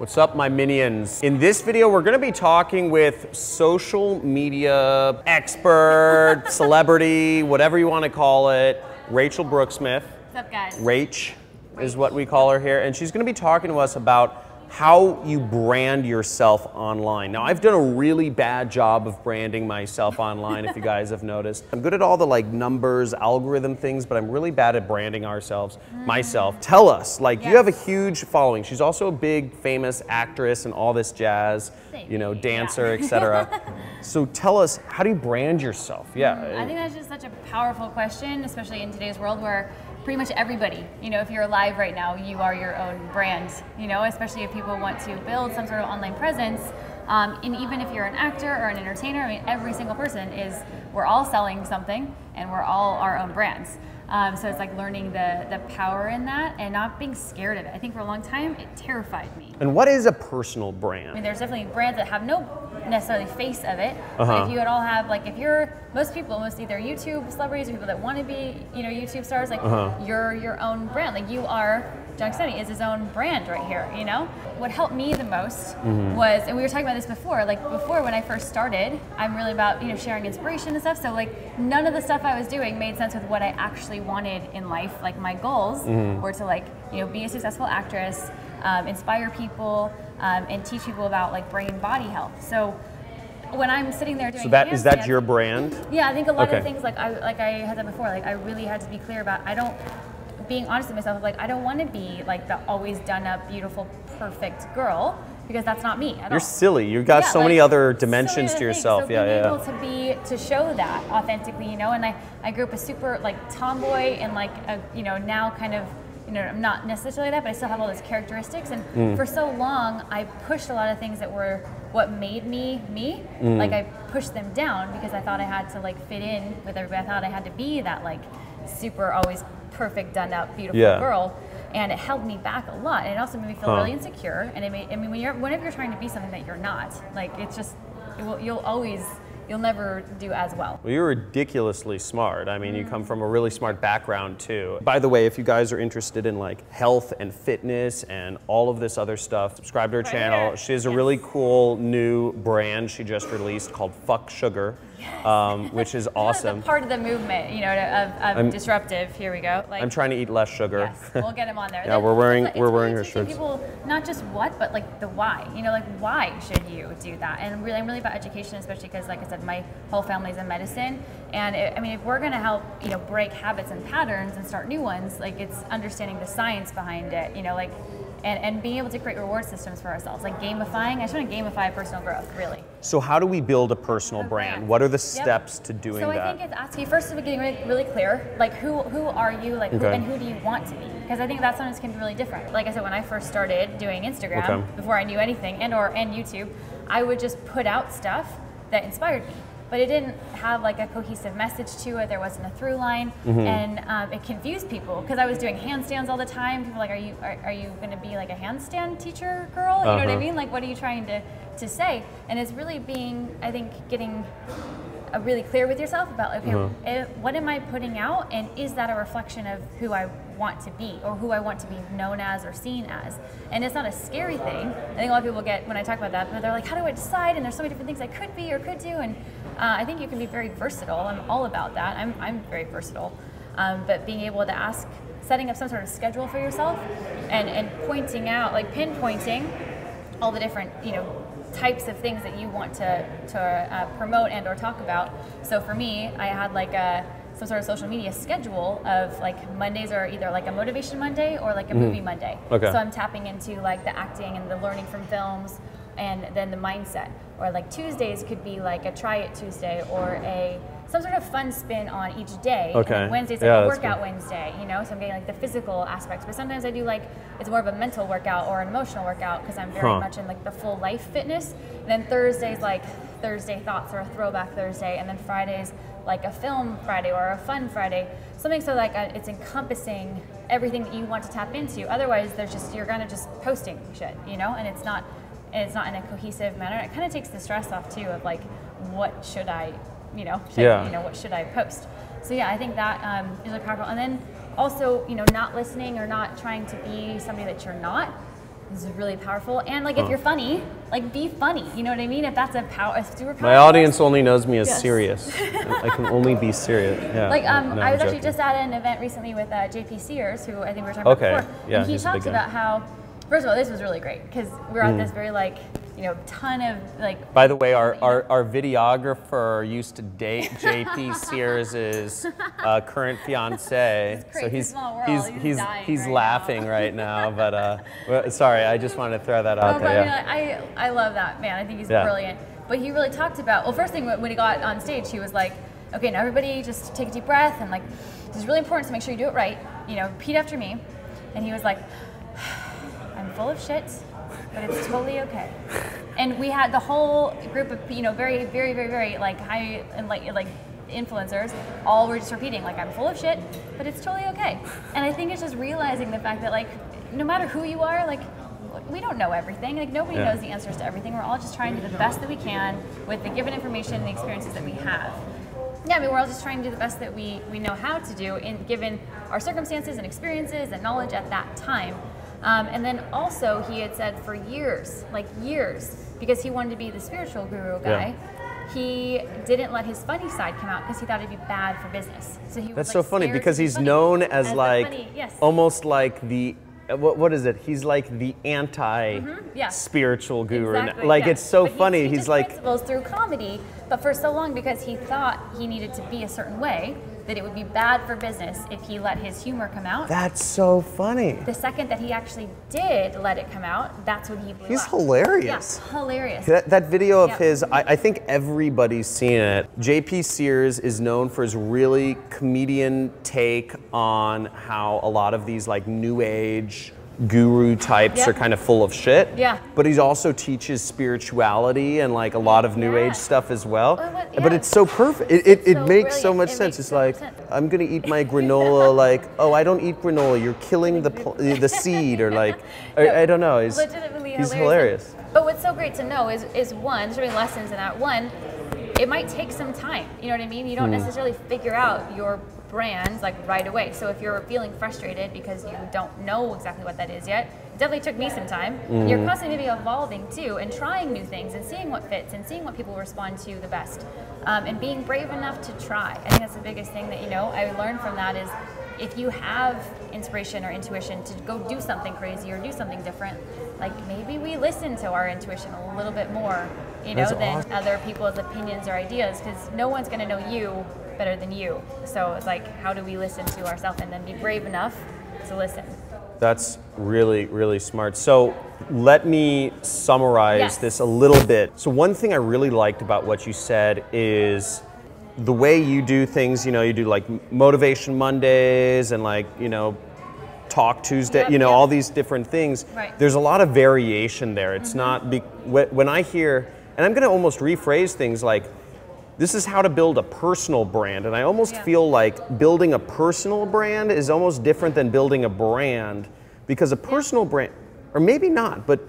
What's up, my minions? In this video, we're gonna be talking with social media expert, celebrity, whatever you wanna call it, Rachele Brooksmith. What's up, guys? Rach is what we call her here, and she's gonna be talking to us about how you brand yourself online. Now, I've done a really bad job of branding myself online, if you guys have noticed. I'm good at all the like numbers, algorithm things, but I'm really bad at branding myself. Tell us, like, you have a huge following. She's also a big, famous actress and all this jazz, you know, dancer, etc. So tell us, how do you brand yourself? Yeah. I think that's just such a powerful question, especially in today's world where pretty much everybody, you know, if you're alive right now, you are your own brand, you know, especially if people want to build some sort of online presence. And even if you're an actor or an entertainer, I mean, every single person we're all selling something and we're all our own brands. So it's like learning the power in that and not being scared of it. I think for a long time, it terrified me. And what is a personal brand? I mean, there's definitely brands that have no necessarily face of it. But if you at all have, like, if you're, most either YouTube celebrities or people that want to be, you know, YouTube stars, like you're your own brand. Like, you are, John Crestani is his own brand right here, you know? What helped me the most was, and we were talking about this before, like before when I first started, I'm really about, you know, sharing inspiration and stuff. So like none of the stuff I was doing made sense with what I actually wanted in life. Like my goals were to, like, you know, be a successful actress, inspire people, and teach people about like brain and body health. So when I'm sitting there doing is that your brand? Yeah, I think a lot of things, like I had said before, like I really had to be clear about, being honest with myself, like I don't want to be like the always done up, beautiful, perfect girl, because that's not me at all. You're silly. You've got so many other dimensions to yourself. So being able to show that authentically, you know, and I grew up a super like tomboy and like a, you know, now kind of, you know, I'm not necessarily that, but I still have all those characteristics. And for so long, I pushed a lot of things that were what made me me. Like I pushed them down because I thought I had to like fit in with everybody. I thought I had to be that like super always perfect, done up, beautiful girl, and it held me back a lot. And it also made me feel really insecure. And it made, I mean, whenever you're trying to be something that you're not, like it's just, you'll never do as well. Well, you're ridiculously smart. I mean, you come from a really smart background too. By the way, if you guys are interested in like health and fitness and all of this other stuff, subscribe to her channel. She has a really cool new brand she just released called Fuck Sugar. Which is awesome. Part of the movement, you know, of disruptive. Here we go. Like, I'm trying to eat less sugar. Yes, we'll get him on there. Yeah, we're wearing her shirts. People not just what, but like the why. You know, like why should you do that? And really, I'm really about education, especially because, like I said, my whole family's in medicine. And I mean, if we're going to help, you know, break habits and patterns and start new ones, like it's understanding the science behind it. You know, like. And being able to create reward systems for ourselves, like gamifying. I just want to gamify personal growth, really. So how do we build a personal brand? What are the steps to doing that? So I think it's asking, first of all, getting really clear, like who are you, like and who do you want to be? Because I think that sometimes can be really different. Like I said, when I first started doing Instagram, before I knew anything, and YouTube, I would just put out stuff that inspired me. But it didn't have like a cohesive message to it. There wasn't a through line, and it confused people because I was doing handstands all the time. People were like, are you going to be like a handstand teacher girl? You know what I mean? Like, what are you trying to say? And it's really being, I think, getting really clear with yourself about, okay, what am I putting out, and is that a reflection of who I want to be or who I want to be known as or seen as? And it's not a scary thing. I think a lot of people get when I talk about that, but they're like, how do I decide? And there's so many different things I could be or could do. And I think you can be very versatile. I'm all about that. I'm very versatile. But being able to setting up some sort of schedule for yourself and pointing out, like pinpointing all the different, you know, types of things that you want to promote and or talk about. So for me, I had like some sort of social media schedule of like Mondays are either like a motivation Monday or like a movie Monday. So I'm tapping into like the acting and the learning from films and then the mindset. Or like Tuesdays could be like a try it Tuesday or some sort of fun spin on each day. And then Wednesday's like a workout Wednesday, you know, so I'm getting like the physical aspects. But sometimes I do like, it's more of a mental workout or an emotional workout because I'm very much in like the full life fitness. And then Thursday's like Thursday thoughts or a throwback Thursday. And then Friday's like a film Friday or a fun Friday. Something so like it's encompassing everything that you want to tap into. Otherwise, you're kind of just posting shit, you know, and it's not in a cohesive manner. It kind of takes the stress off too of like, what should I, what should I post? So yeah, I think that is really powerful. And then also, you know, not listening or not trying to be somebody that you're not. this is really powerful. And like, if you're funny, like be funny. You know what I mean? If that's a superpower. My audience only knows me as serious. I can only be serious. Yeah. Like, I was actually just at an event recently with JP Sears, who I think we were talking about before. Yeah, and he talks about how, first of all, this was really great because we were at this very like, ton of like. By the way, our videographer used to date JP Sears' current fiance, so he's laughing right now. But sorry, I just wanted to throw that out there. Yeah. I love that man. I think he's brilliant. But he really talked about, well, first thing when he got on stage, he was like, okay, now everybody just take a deep breath, and like, this is really important to make sure you do it right. Repeat after me. And he was like, I'm full of shit, but it's totally okay. And we had the whole group of very, very, very, very like high and like influencers, all were just repeating like, I'm full of shit, but it's totally okay. And I think it's just realizing the fact that like, no matter who you are, like, we don't know everything. Like, nobody knows the answers to everything. We're all just trying to do the best that we can with the given information and the experiences that we have. Yeah, I mean, we're all just trying to do the best that we know how to do given our circumstances and experiences and knowledge at that time. And then also he had said for years, because he wanted to be the spiritual guru guy, he didn't let his funny side come out because he thought it'd be bad for business. So he was, that's so funny because he's known as like almost like the what is it? He's like the anti-spiritual guru. Exactly, like it's so funny. He he's like principles through comedy, but for so long because he thought he needed to be a certain way, that it would be bad for business if he let his humor come out. That's so funny. The second that he actually did let it come out, that's when he blew up. He's hilarious. Yeah, hilarious. That video of his, I think everybody's seen it. JP Sears is known for his really comedian take on how a lot of these like new age guru types are kind of full of shit. Yeah. But he also teaches spirituality and like a lot of new age stuff as well. But it's so perfect. It makes so much sense. It's like, I'm gonna eat my granola like, oh, I don't eat granola, you're killing the seed, or like, I don't know. He's hilarious. But what's so great to know is one, there's really lessons in that. One, it might take some time. You know what I mean? You don't necessarily figure out your brands like right away. So if you're feeling frustrated because you don't know exactly what that is yet, it definitely took me some time. You're constantly maybe evolving too and trying new things and seeing what fits and seeing what people respond to the best, and being brave enough to try. I think that's the biggest thing that I learned from that is if you have inspiration or intuition to go do something crazy or do something different, like maybe we listen to our intuition a little bit more, than other people's opinions or ideas, because no one's going to know you better than you. So it's like, how do we listen to ourselves and then be brave enough to listen? That's really, really smart. So let me summarize this a little bit. So one thing I really liked about what you said is the way you do things. You do like Motivation Mondays and like, Talk Tuesday, all these different things. Right. There's a lot of variation there. It's not, when I hear, and I'm gonna almost rephrase things like, this is how to build a personal brand. And I almost feel like building a personal brand is almost different than building a brand, because a personal brand, or maybe not, but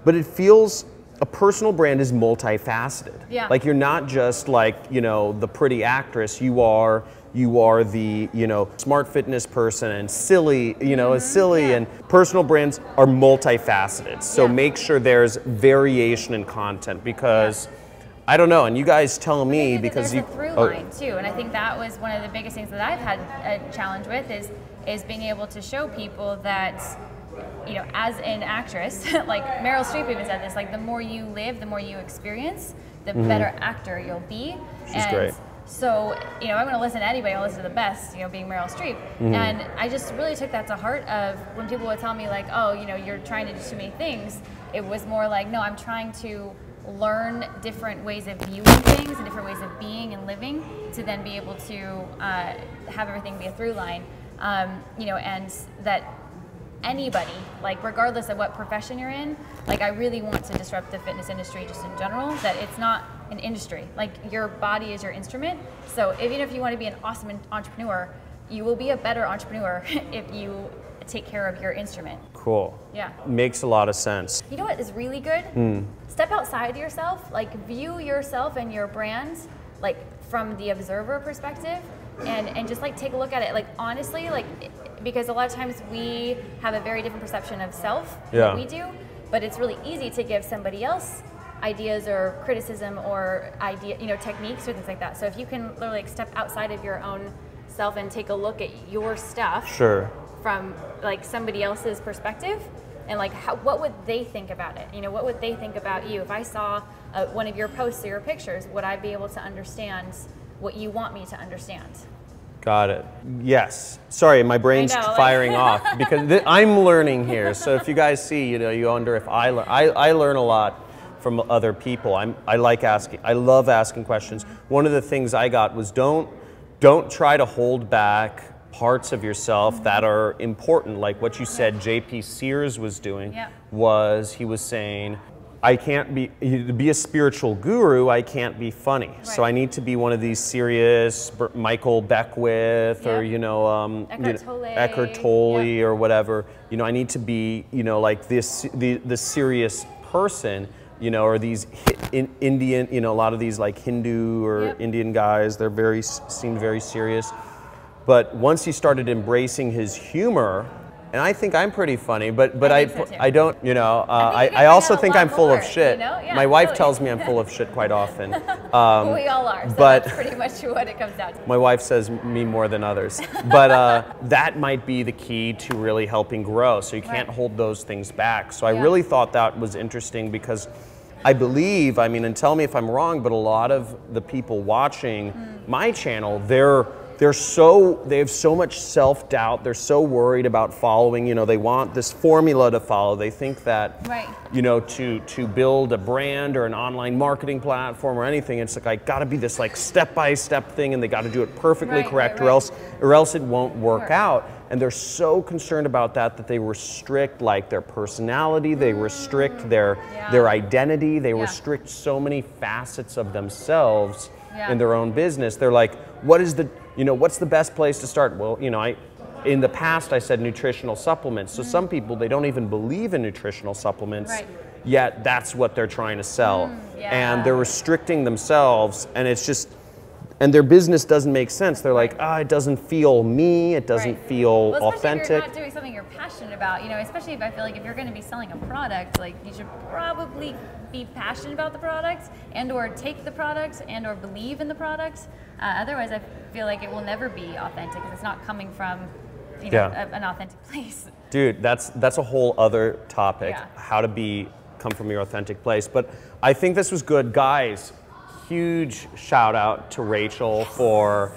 it feels, a personal brand is multifaceted. Yeah. Like you're not just like, the pretty actress, you are the, smart fitness person and silly, and personal brands are multifaceted. So make sure there's variation in content, because I don't know, and you guys tell me, because there's a through line too, and I think that was one of the biggest things that I've had a challenge with is being able to show people that, as an actress, like Meryl Streep even said this, like the more you live, the more you experience, the better actor you'll be. She's great. So, I'm going to listen to anybody, I'll listen to the best, being Meryl Streep. And I just really took that to heart of when people would tell me like, oh, you're trying to do too many things. It was more like, no, I'm trying to learn different ways of viewing things and different ways of being and living to then be able to have everything be a through line, and that anybody, like regardless of what profession you're in, like I really want to disrupt the fitness industry just in general, that it's not an industry. Like your body is your instrument. So even if you want to be an awesome entrepreneur, you will be a better entrepreneur if you take care of your instrument. Cool. Yeah. Makes a lot of sense. You know what is really good? Step outside yourself, like view yourself and your brands like from the observer perspective, and just like take a look at it like honestly, like because a lot of times we have a very different perception of self than we do. but it's really easy to give somebody else ideas or criticism or techniques or things like that. So if you can literally like step outside of your own self and take a look at your stuff from like somebody else's perspective, and like what would they think about it? What would they think about you? If I saw one of your posts or your pictures, would I be able to understand what you want me to understand? Got it. Yes. Sorry, my brain's firing off because I'm learning here. So if you guys see, you wonder if I learn. I learn a lot from other people. I love asking questions. One of the things I got was don't try to hold back parts of yourself that are important, like what you said JP Sears was doing. He was saying, I can't be a spiritual guru, I can't be funny. So I need to be one of these serious Michael Beckwith or Eckhart Tolle or whatever. I need to be like the serious person. Or these Indian, a lot of these like Hindu or Indian guys, seemed very serious. But once he started embracing his humor, and I think I'm pretty funny, but I don't, I also think I'm full of shit. My wife tells me I'm full of shit quite often. We all are, so that's pretty much what it comes down to. My wife says me more than others. But that might be the key to really helping grow, so you can't hold those things back. So I really thought that was interesting because I believe, and tell me if I'm wrong, but a lot of the people watching my channel, they have so much self-doubt. They're so worried about following, they want this formula to follow. They think that, to build a brand or an online marketing platform or anything, it's like, I gotta be this like step-by-step thing and they gotta do it perfectly correct or else it won't work out. And they're so concerned about that they restrict like their personality, they restrict their identity, they restrict so many facets of themselves in their own business. They're like, what's the best place to start? Well, in the past I said nutritional supplements. So some people, they don't even believe in nutritional supplements, yet that's what they're trying to sell. And they're restricting themselves, and it's just, and their business doesn't make sense. They're like, it doesn't feel me, it doesn't feel authentic. If you're not doing something you're passionate about, especially if I feel like if you're going to be selling a product, like you should probably be passionate about the product and or take the product and or believe in the product. Otherwise, I feel like it will never be authentic because it's not coming from an authentic place. Dude, that's a whole other topic, how to come from your authentic place. But I think this was good. Guys, huge shout out to Rachel for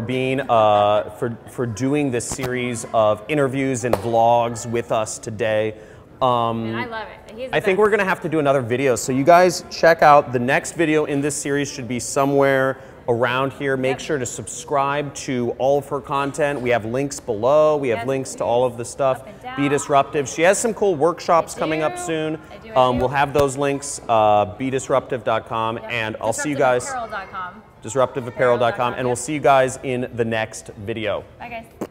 being for doing this series of interviews and vlogs with us today. And I love it. I think we're gonna have to do another video. So you guys check out the next video in this series, should be somewhere around here. Make sure to subscribe to all of her content. We have links below. We have links to all of the stuff. Be Disruptive. She has some cool workshops coming up soon. We'll have those links, bedisruptive.com, and I'll see you guys. Disruptiveapparel.com. Disruptiveapparel.com, and we'll see you guys in the next video. Bye guys.